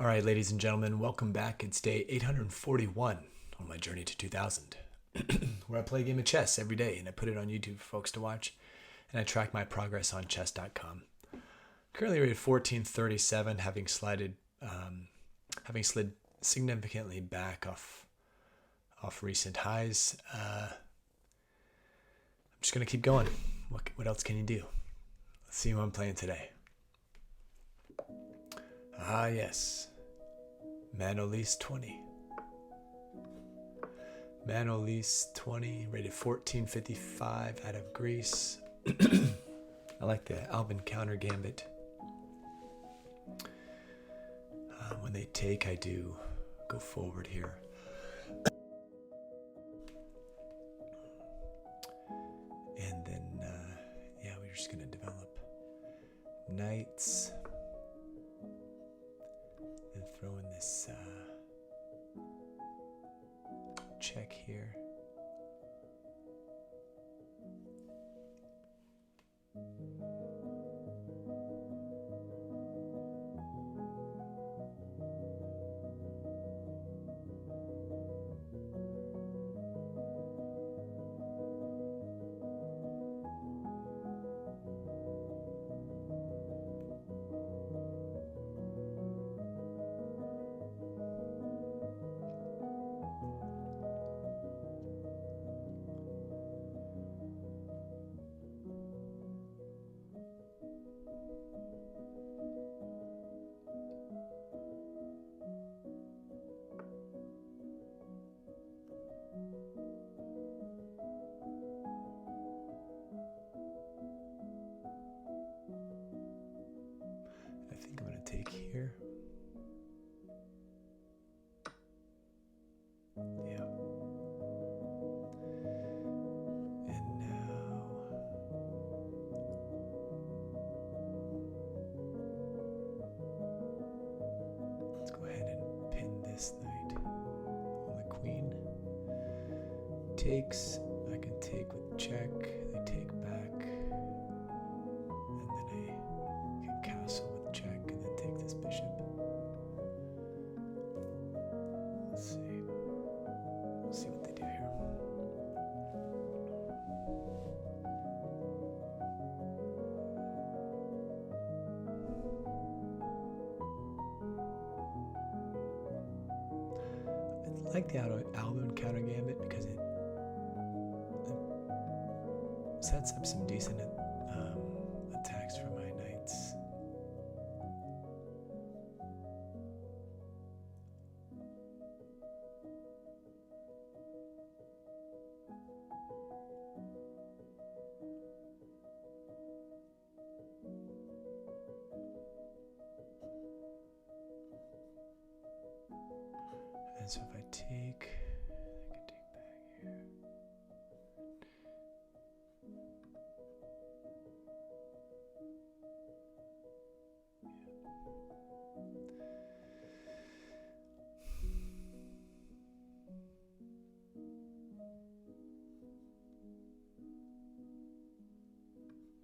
All right, ladies and gentlemen, welcome back. It's day 841 on my journey to 2000, where I play a game of chess every day and I put it on YouTube for folks to watch, and I track my progress on chess.com. Currently rated 1437, having slid significantly back off recent highs. I'm just gonna keep going. What else can you do? Let's see who I'm playing today. Ah, yes. Magnus 20. Magnus 20, rated 1455, out of Greece. I like the Alban counter gambit. When they take, I do go forward here. And then, we're just going to develop knights. And throw in this check here. I think I'm going to take here. Yeah. And now let's go ahead and pin this knight on the queen. Takes. I can take with check. They take back. And then I can castle with check and then take this bishop. Let's see. We'll see what they do here. I like the Alban counter gambit because it sets up some decent attacks for my knights. And so if I take, I can take back here.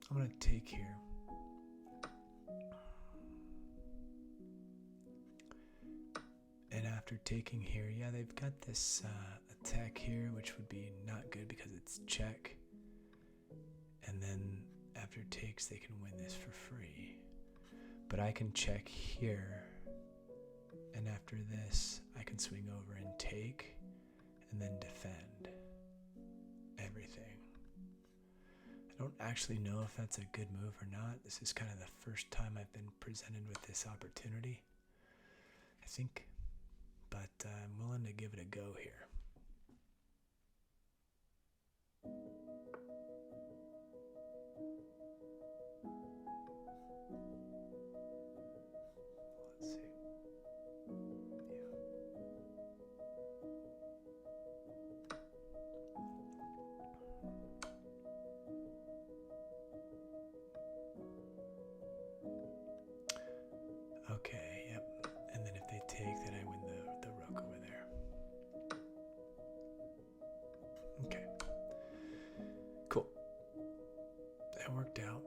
I'm going to take here. And after taking here, yeah, they've got this attack here, which would be not good because it's check. And then after takes, they can win this for free. But I can check here. And after this, I can swing over and take and then defend everything. I don't actually know if that's a good move or not. This is kind of the first time I've been presented with this opportunity, I think. But I'm willing to give it a go here. Let's see. Yeah. Okay, yep. And then if they take, then I win the rook over there. Okay. Cool. That worked out.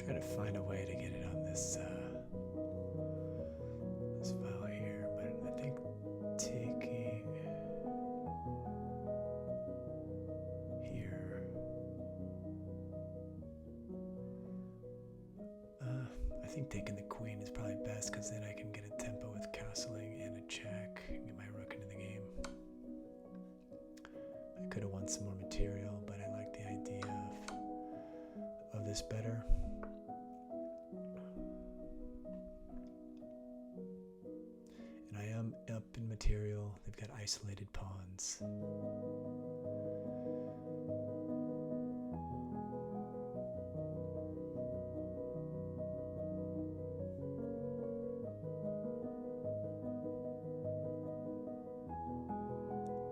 Trying to find a way to get it on this this file here, but I think taking here. I think taking the queen is probably best because then I can get a tempo with castling and a check and get my rook into the game. I could have won some more material, but I like the idea of this better. And I am up in material. They've got isolated pawns.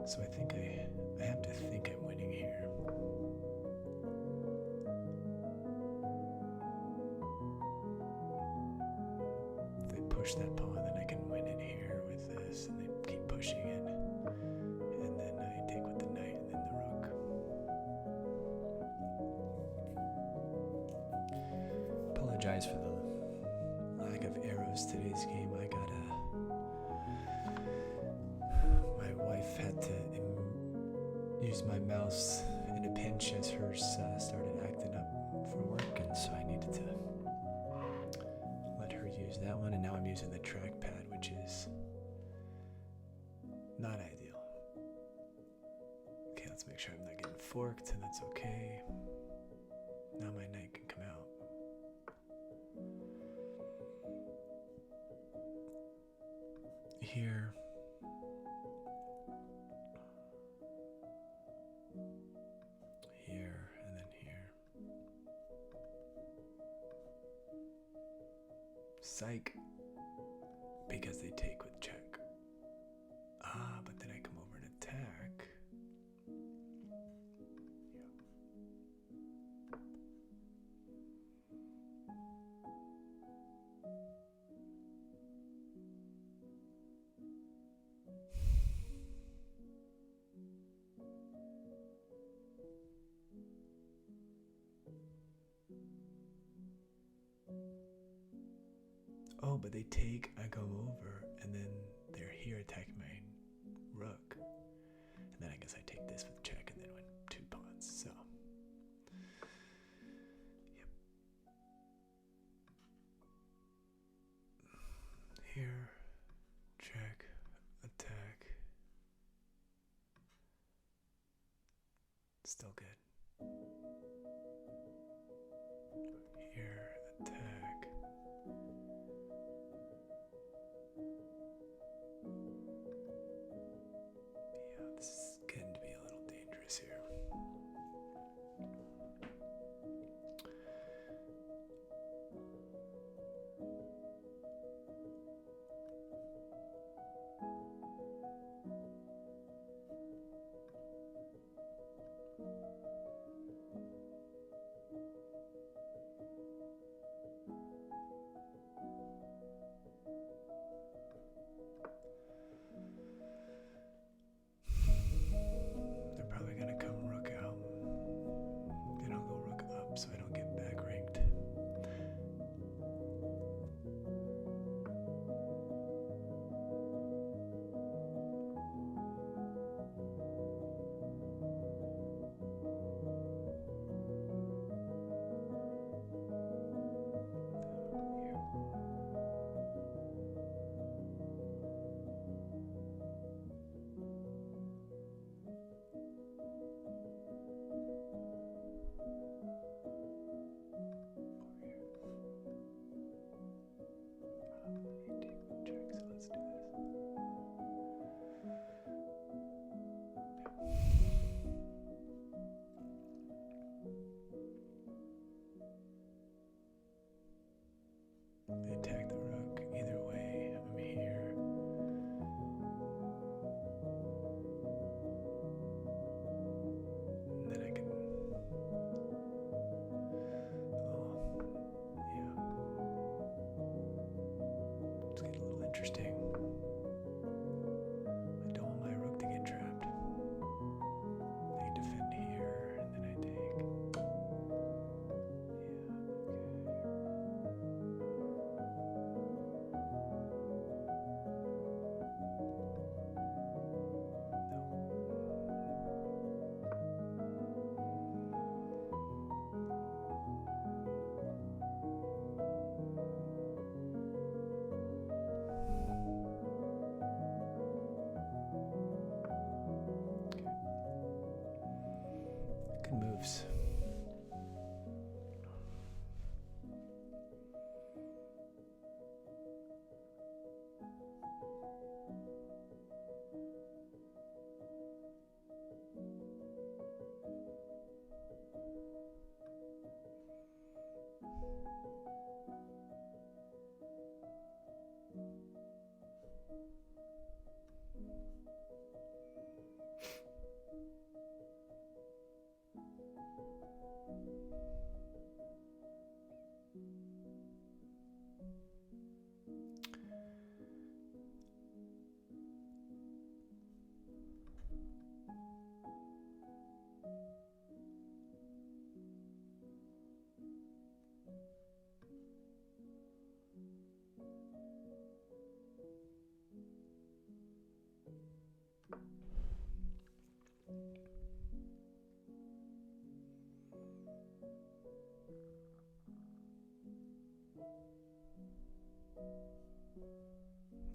So I think I have to think I'm winning here. If they push that pawn, then I can win it here with this, and they keep pushing it. And then I take with the knight and then the rook. Apologize for the lack of arrows today's game. My wife had to use my mouse in a pinch as hers started acting up for work, and so I needed to let her use that one, and now I'm using the trackpad, which is not ideal. Okay, let's make sure I'm not getting forked, and that's okay. Now my knight can come out. Here. Here, and then here. Psych. Because they take with check. But then I come over and attack. Yeah. Oh, but they take, I go over, and then they're here attacking my rook. And then I guess I take this with check and then win 2 pawns, so. Yep. Here, check, attack. Still good. Here, attack. Yeah, this is getting to be a little dangerous here.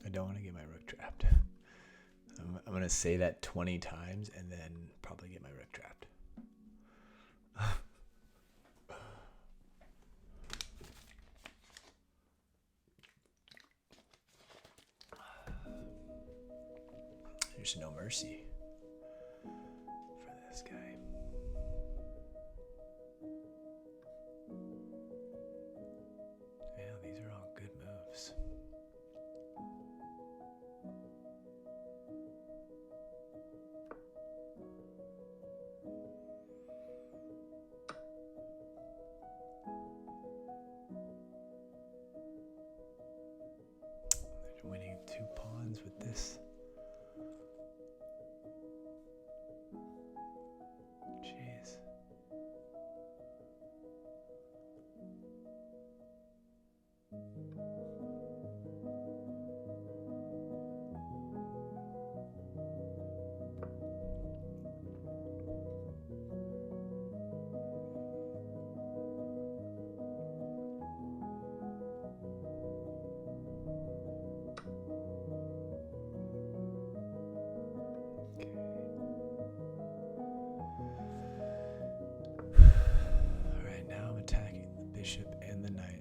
I don't want to get my rook trapped. I'm going to say that 20 times and then probably get my rook trapped. There's no mercy for this guy. Yeah, these are all good moves. They're winning 2 pawns with this. Jeez.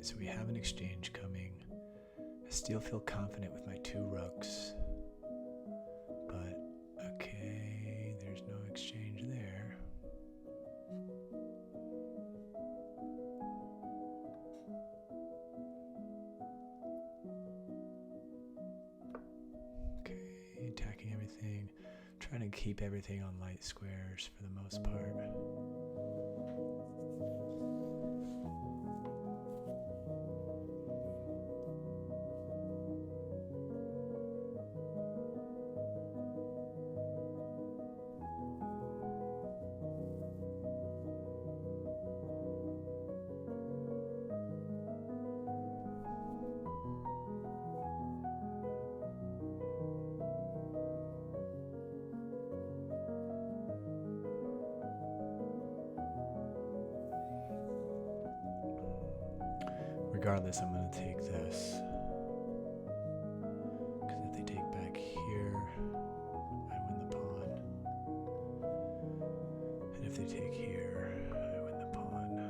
So we have an exchange coming. I still feel confident with my 2 rooks. But, okay, there's no exchange there. Okay, attacking everything. Trying to keep everything on light squares for the most part. Regardless, I'm going to take this. Because if they take back here, I win the pawn. And if they take here, I win the pawn.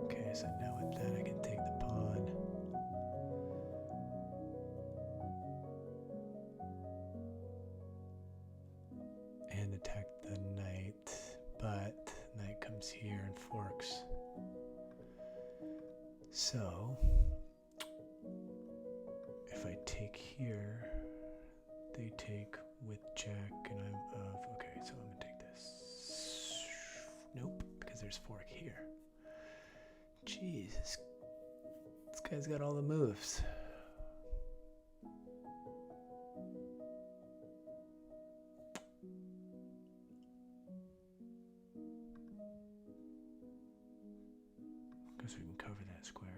Okay, so now with that I can take the pawn. And attack the knight. But knight comes here and forks. So, if I take here, they take with jack, and I'm of, okay, so I'm gonna take this. Nope, because there's fork here. Jeez, this guy's got all the moves. Guess we can cover that square.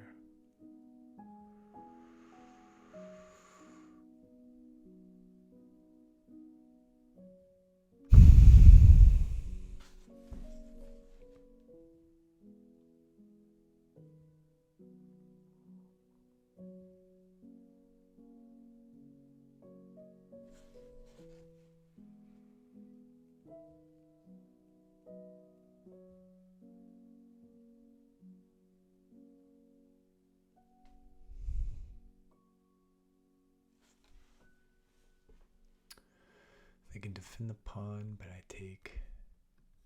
They can defend the pawn, but I take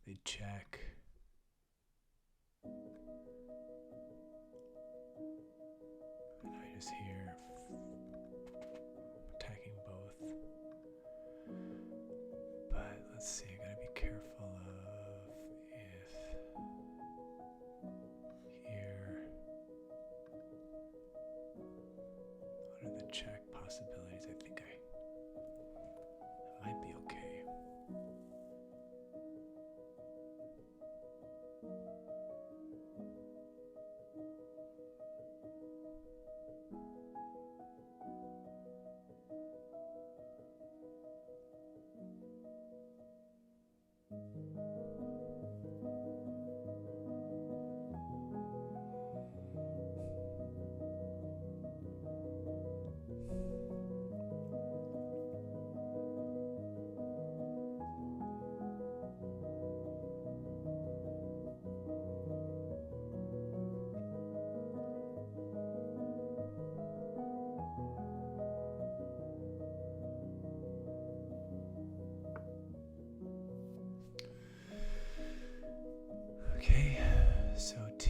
the jack. And I just here attacking both. But let's see, I gotta be careful of if here. What are the check possibilities? I think I might be okay.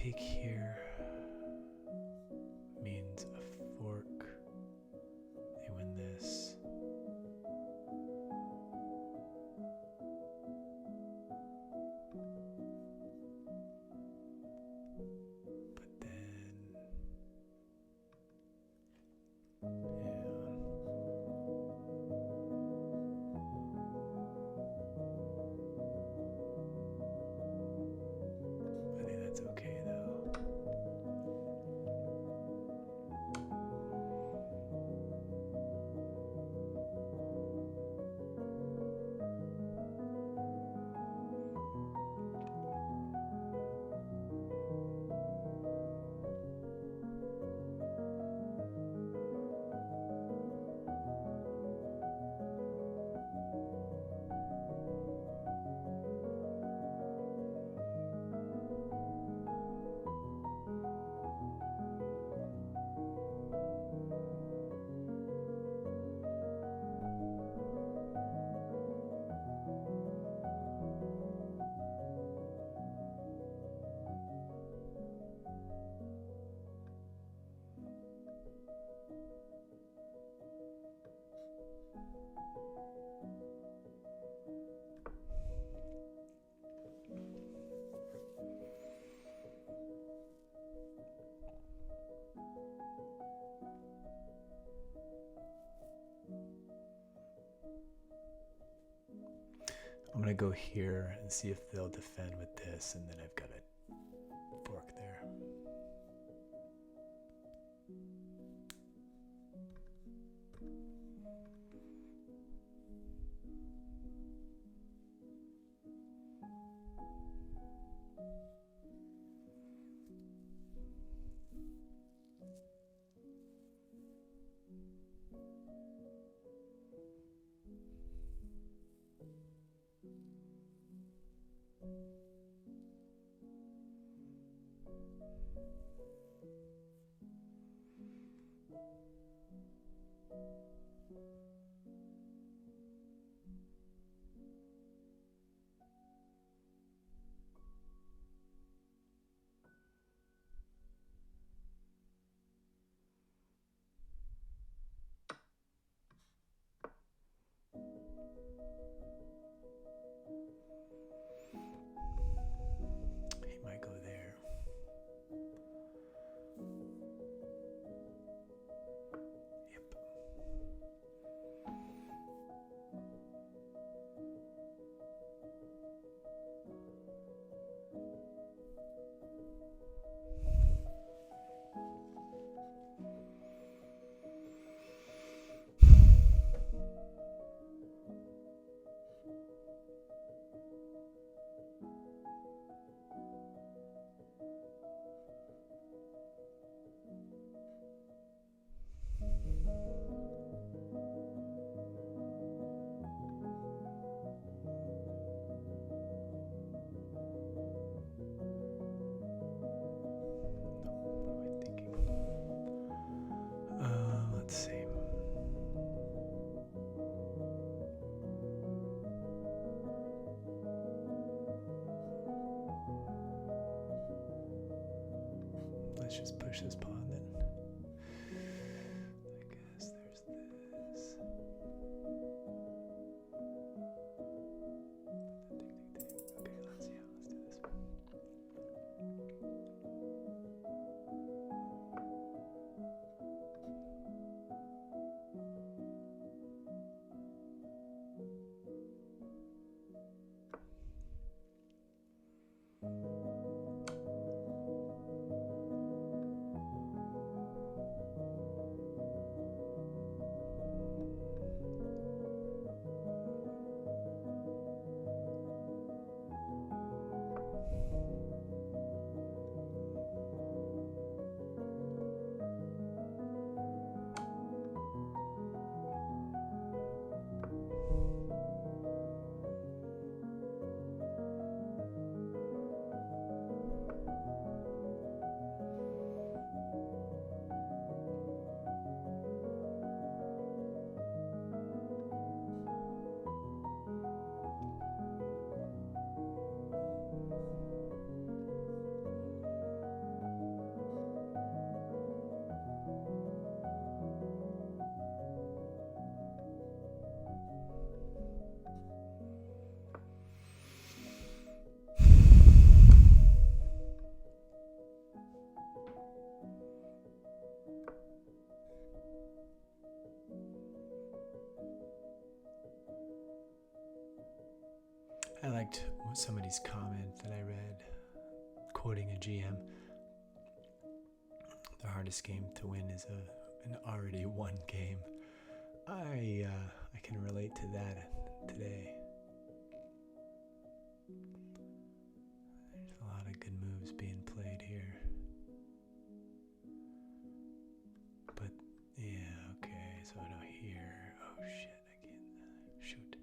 take here means a fork. They win this. But then, yeah. I think that's okay though. I'm gonna go here and see if they'll defend with this, and then I've got a fork there. He might go there. Yep. Let's see. Let's just push this pawn then. I guess there's this. Okay, let's see. Let's do this. somebody's comment that I read, quoting a GM. The hardest game to win is an already won game. I can relate to that today. There's a lot of good moves being played here. But yeah, okay, so I don't hear. Oh shit, I can't shoot.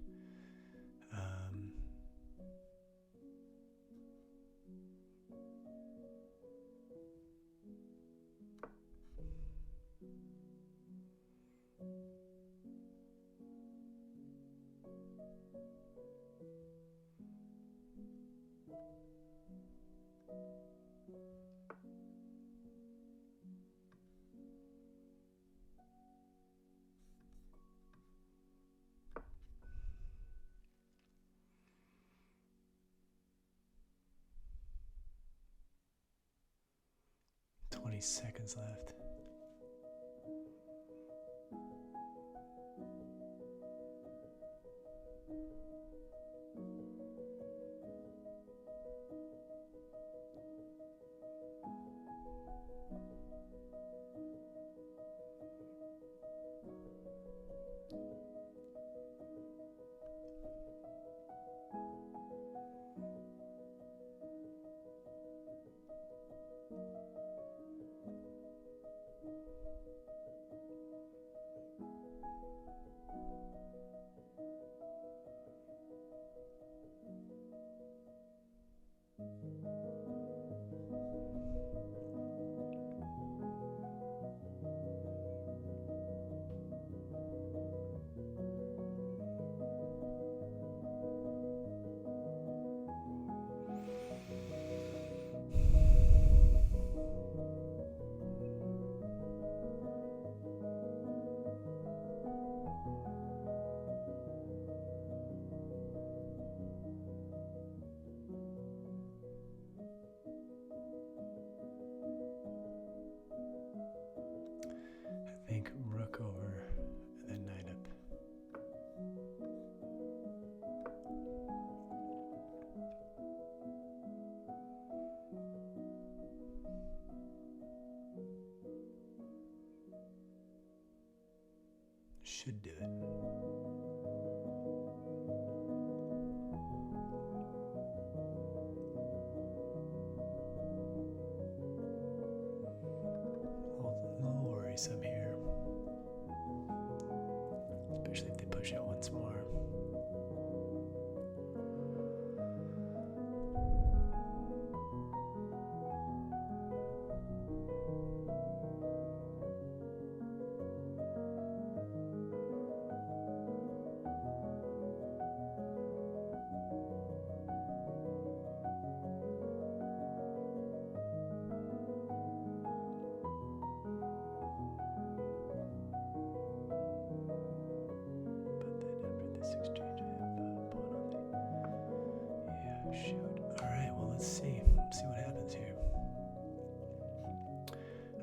Seconds left. I think rook over and then knight up. Should do it. A little worrisome here, especially if they push it once more.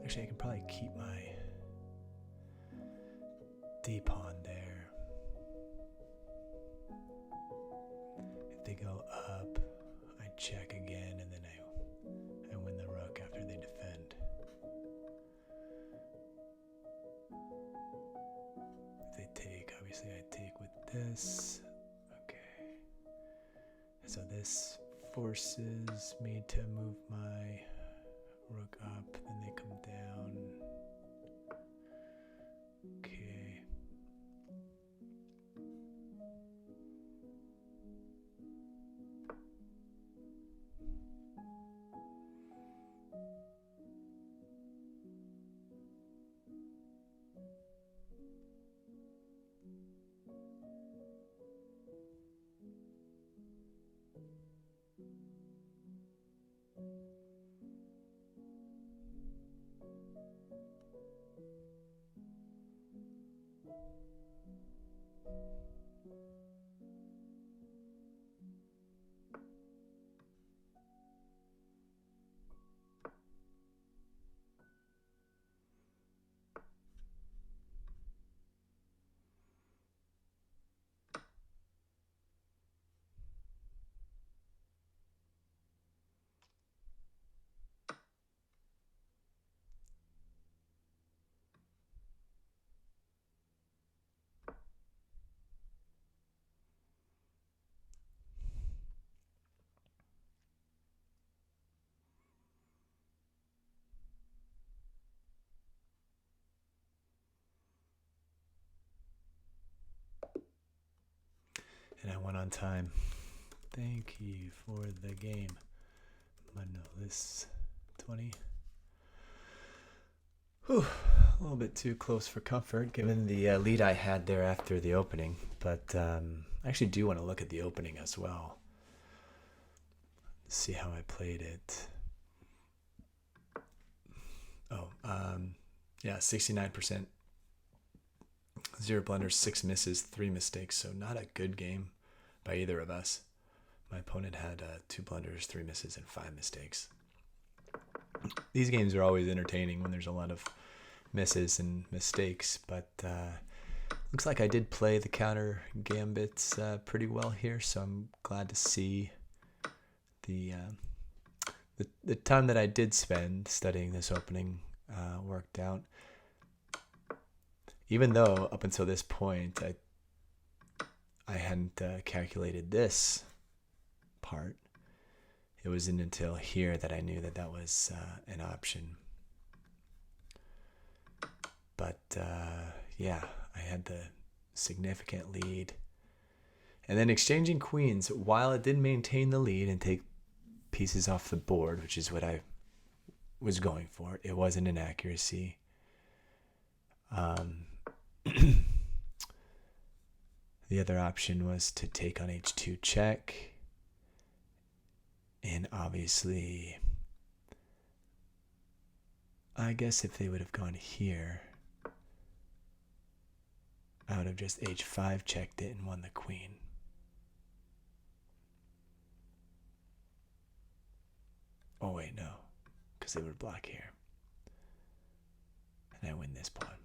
Actually, I can probably keep my D pawn there. If they go up, I check again, and then I win the rook after they defend. If they take, obviously I take with this. Okay. So this forces me to move my rook up, then they come down. Okay. And I went on time. Thank you for the game. Magnus 20. Whew, a little bit too close for comfort given the lead I had there after the opening. But I actually do want to look at the opening as well. See how I played it. Oh, yeah, 69%. 0 blunders, 6 misses, 3 mistakes. So not a good game by either of us. My opponent had 2 blunders, 3 misses, and 5 mistakes. These games are always entertaining when there's a lot of misses and mistakes, but looks like I did play the counter gambits pretty well here, so I'm glad to see the time that I did spend studying this opening worked out. Even though up until this point I hadn't calculated this part. It wasn't until here that I knew that that was an option. But yeah, I had the significant lead. And then exchanging queens, while it did maintain the lead and take pieces off the board, which is what I was going for, it was an inaccuracy. The other option was to take on h2 check. And obviously, I guess if they would have gone here, I would have just h5 checked it and won the queen. Oh wait, no, because they would block here. And I win this pawn.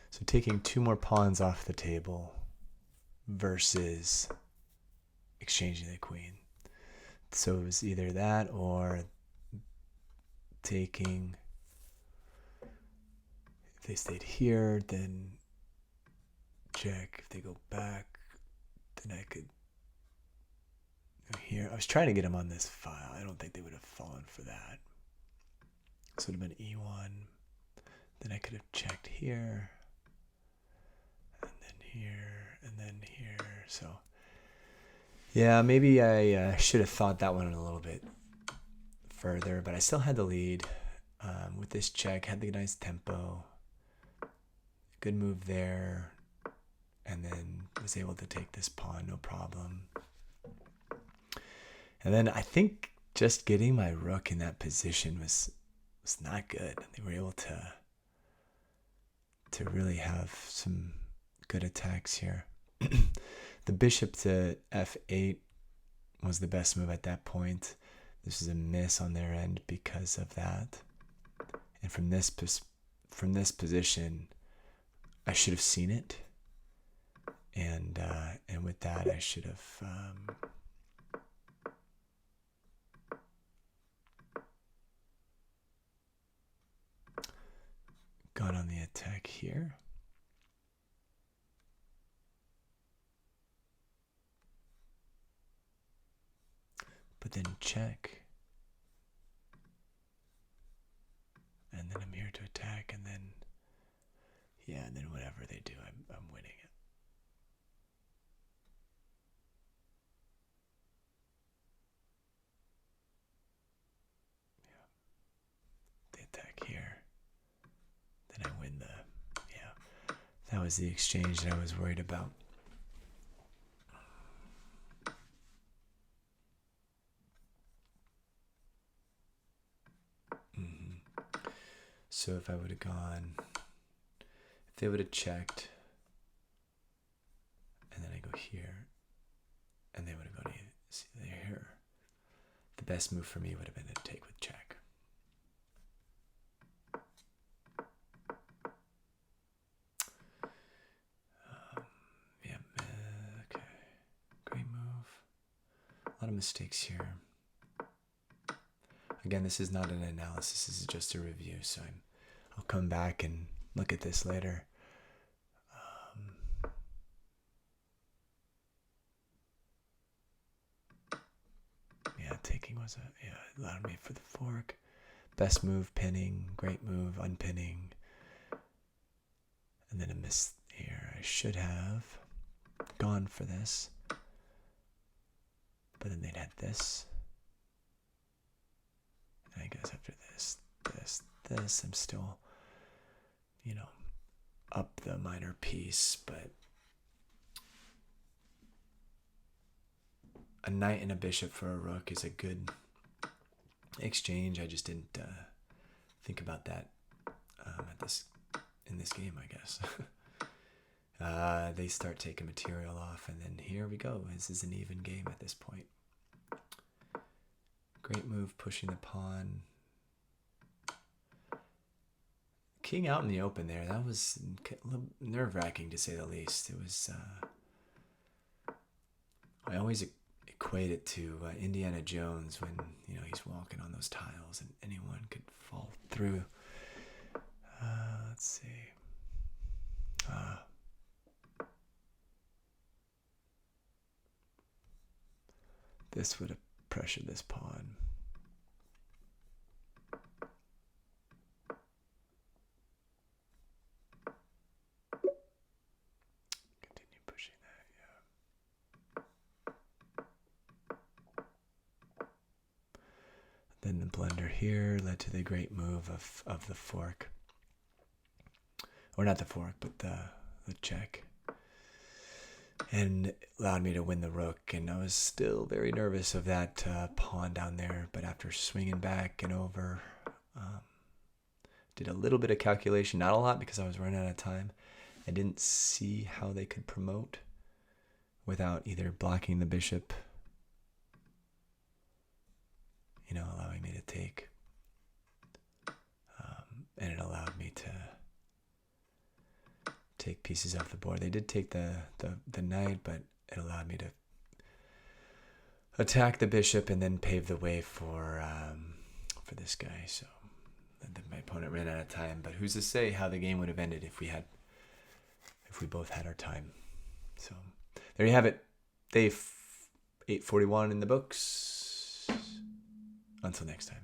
So taking 2 more pawns off the table versus exchanging the queen. So it was either that or taking, if they stayed here, then check. If they go back, then I could go here. I was trying to get them on this file. I don't think they would have fallen for that. So it would have been e1. Then I could have checked here, and then here, and then here. So yeah, maybe I should have thought that one a little bit further, but I still had the lead with this check. Had the nice tempo, good move there, and then was able to take this pawn, no problem. And then I think just getting my rook in that position was not good. They were able to really have some good attacks here. The bishop to f8 was the best move at that point. This is a miss on their end because of that. And from this position, I should have seen it. And with that, I should have gone on the attack here. But then check. And then I'm here to attack, and then, yeah, and then whatever they do, I'm winning it. Yeah. They attack here. Then I win the, yeah. That was the exchange that I was worried about. So if I would have gone, if they would have checked, and then I go here, and they would have gone here, the best move for me would have been to take with check. Yeah, okay, great move. A lot of mistakes here. Again, this is not an analysis, this is just a review, so I'll come back and look at this later. Yeah, taking was it allowed me for the fork. Best move, pinning, great move, unpinning. And then a miss here. I should have. gone for this. But then they'd had this. And I guess after this, I'm still, up the minor piece, but a knight and a bishop for a rook is a good exchange. I just didn't think about that in this game, I guess. They start taking material off, and then here we go. This is an even game at this point. Great move, pushing the pawn. King out in the open there. That was a little nerve-wracking, to say the least. It was... I always equate it to Indiana Jones when, he's walking on those tiles and anyone could fall through. Let's see. This would have pressured this pawn. Continue pushing that, yeah. Then the blunder here led to the great move of the fork. Or not the fork, but the check. And allowed me to win the rook, and I was still very nervous of that pawn down there, but after swinging back and over, did a little bit of calculation, not a lot because I was running out of time. I didn't see how they could promote without either blocking the bishop, allowing me to take, and it allowed me to take pieces off the board. They did take the knight, but it allowed me to attack the bishop and then pave the way for this guy. So my opponent ran out of time, but who's to say how the game would have ended if we both had our time. So there you have it. Day 841 in the books. Until next time.